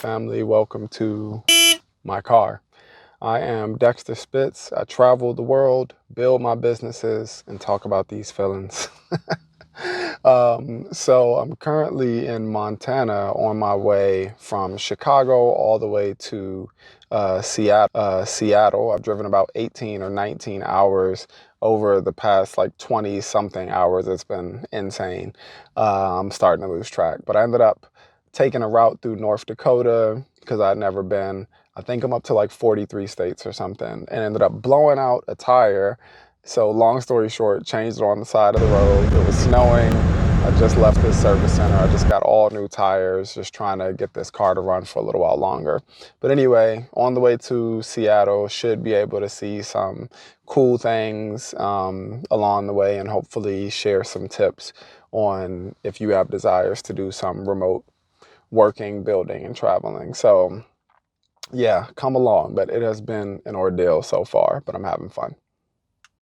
family, welcome to my car. I am Dxtr Spits. I travel the world, build my businesses, and talk about these feelings. So I'm currently in Montana on my way from Chicago all the way to Seattle. I've driven about 18 or 19 hours over the past like 20 something hours. It's been insane. I'm starting to lose track, but I ended up taking a route through North Dakota because I'd never been. I think I'm up to like 43 states or something, and ended up blowing out a tire. So long story short, changed it on the side of the road. It was snowing. I just left this service center. I just got all new tires, just trying to get this car to run for a little while longer. But anyway, on the way to Seattle, should be able to see some cool things along the way, and hopefully share some tips on if you have desires to do some remote working, building, and traveling. So yeah, come along. But it has been an ordeal so far, but I'm having fun.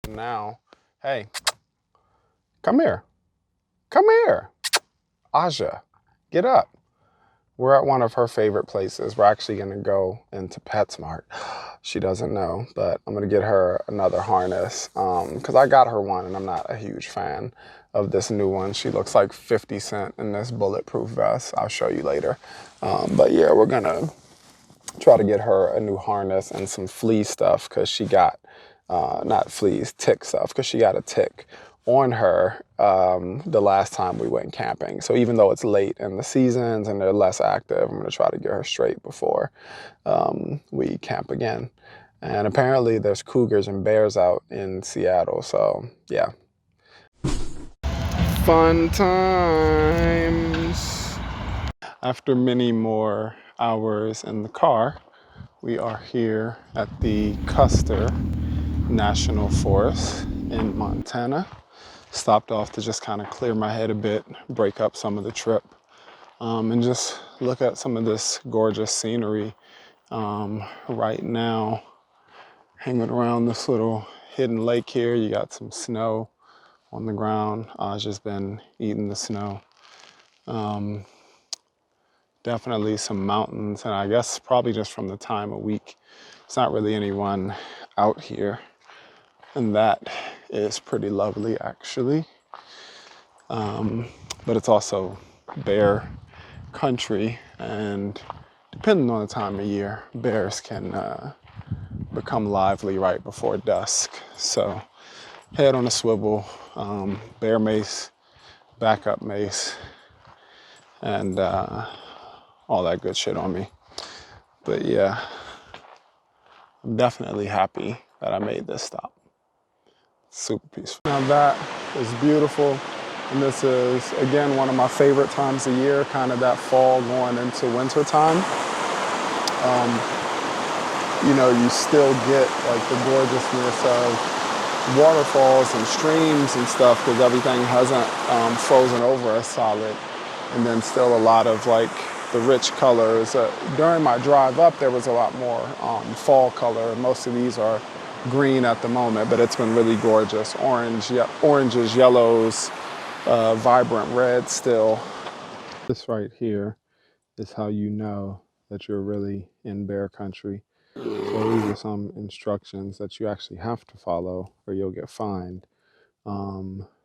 Now, hey, come here. Come here. Aja, get up. We're at one of her favorite places. We're actually going to go into PetSmart. She doesn't know, but I'm going to get her another harness because I got her one and I'm not a huge fan of this new one. She looks like 50 Cent in this bulletproof vest. I'll show you later. But yeah, we're going to try to get her a new harness and some flea stuff because she got, not fleas, tick stuff, because she got a tick on her the last time we went camping. So even though it's late in the seasons and they're less active, I'm going to try to get her straight before we camp again. And apparently there's cougars and bears out in Seattle. So yeah. Fun times. After many more hours in the car, we are here at the Dxtr National Forest in Montana. Stopped off to just kind of clear my head a bit, break up some of the trip, and just look at some of this gorgeous scenery. Right now, hanging around this little hidden lake here, you got some snow on the ground. I've just been eating the snow. Definitely some mountains, and I guess probably just from the time of week, it's not really anyone out here. And that is pretty lovely, actually. But it's also bear country, and depending on the time of year, bears can become lively right before dusk. So head on a swivel, bear mace, backup mace, and all that good shit on me. But yeah, I'm definitely happy that I made this stop. Super peaceful. Now that is beautiful. And this is, again, one of my favorite times of year, kind of that fall going into winter time. You know, you still get like the gorgeousness of waterfalls and streams and stuff because everything hasn't frozen over as solid. And then still a lot of like the rich colors. During my drive up, there was a lot more fall color. Most of these are green at the moment, but it's been really gorgeous. Oranges, yellows, vibrant red still. This right here is how you know that you're really in bear country. So these are some instructions that you actually have to follow or you'll get fined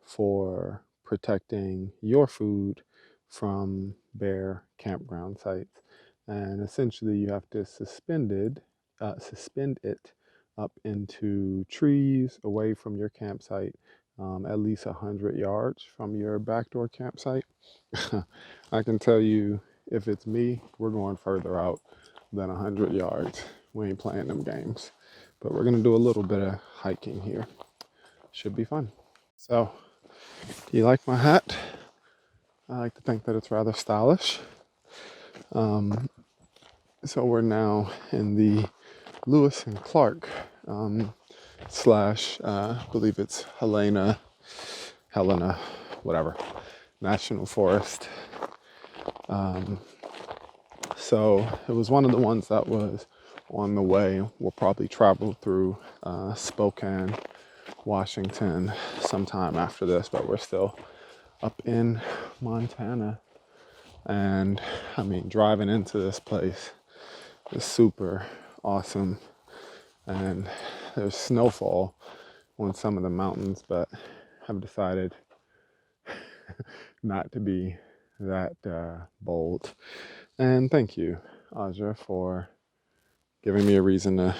for protecting your food from bear campground sites. And essentially you have to suspend it up into trees away from your campsite, at least 100 yards from your backdoor campsite. I can tell you, if it's me, we're going further out than 100 yards. We ain't playing them games. But we're gonna do a little bit of hiking here. Should be fun. So, do you like my hat? I like to think that it's rather stylish. So we're now in the Lewis and Clark slash, I believe it's Helena, whatever, National Forest. So it was one of the ones that was on the way. We'll probably travel through Spokane, Washington sometime after this, but we're still up in Montana. And I mean, driving into this place is super awesome. And there's snowfall on some of the mountains, but I've decided not to be that bold. And thank you, Aja, for giving me a reason to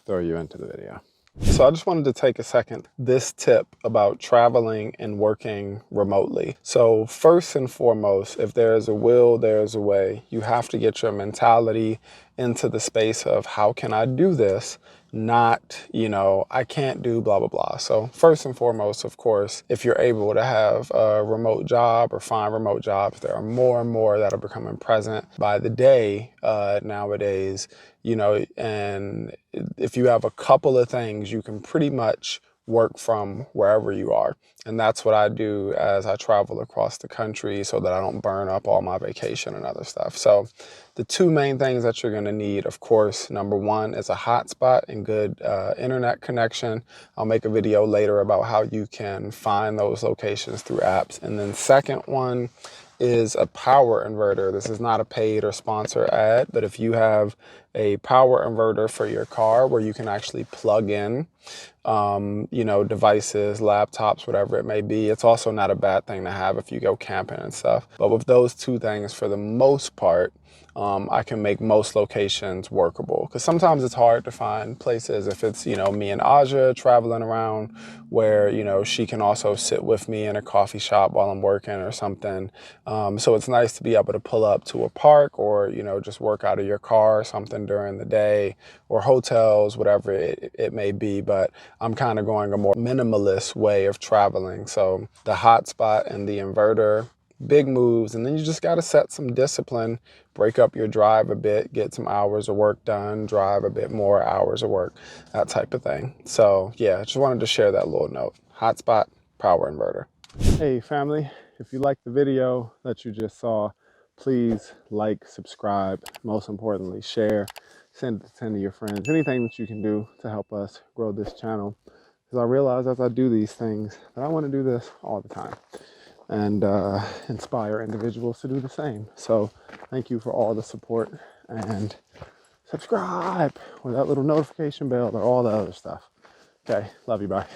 throw you into the video. So I just wanted to take a second, this tip about traveling and working remotely. So first and foremost, if there is a will, there is a way. You have to get your mentality into the space of how can I do this? Not, you know, I can't do blah, blah, blah. So first and foremost, of course, if you're able to have a remote job or find remote jobs, there are more and more that are becoming present by the day nowadays, you know, and if you have a couple of things, you can pretty much work from wherever you are. And that's what I do as I travel across the country so that I don't burn up all my vacation and other stuff. So the two main things that you're going to need, of course, number one is a hotspot and good internet connection. I'll make a video later about how you can find those locations through apps. And then second one is a power inverter. This is not a paid or sponsor ad, but if you have a power inverter for your car where you can actually plug in, you know, devices, laptops, whatever it may be, it's also not a bad thing to have if you go camping and stuff. But with those two things, for the most part, I can make most locations workable, because sometimes it's hard to find places if it's, you know, me and Aja traveling around where, you know, she can also sit with me in a coffee shop while I'm working or something. So it's nice to be able to pull up to a park or, you know, just work out of your car or something during the day, or hotels, whatever it may be. But I'm kind of going a more minimalist way of traveling. So the hotspot and the inverter, big moves. And then you just got to set some discipline, break up your drive a bit, get some hours of work done, drive a bit more hours of work, that type of thing. So yeah, just wanted to share that little note. Hotspot, power inverter. Hey family, if you liked the video that you just saw, please like, subscribe, most importantly, share, send it to 10 of your friends, anything that you can do to help us grow this channel. Because I realize as I do these things that I want to do this all the time and inspire individuals to do the same. So thank you for all the support, and subscribe with that little notification bell or all the other stuff. Okay, love you, bye.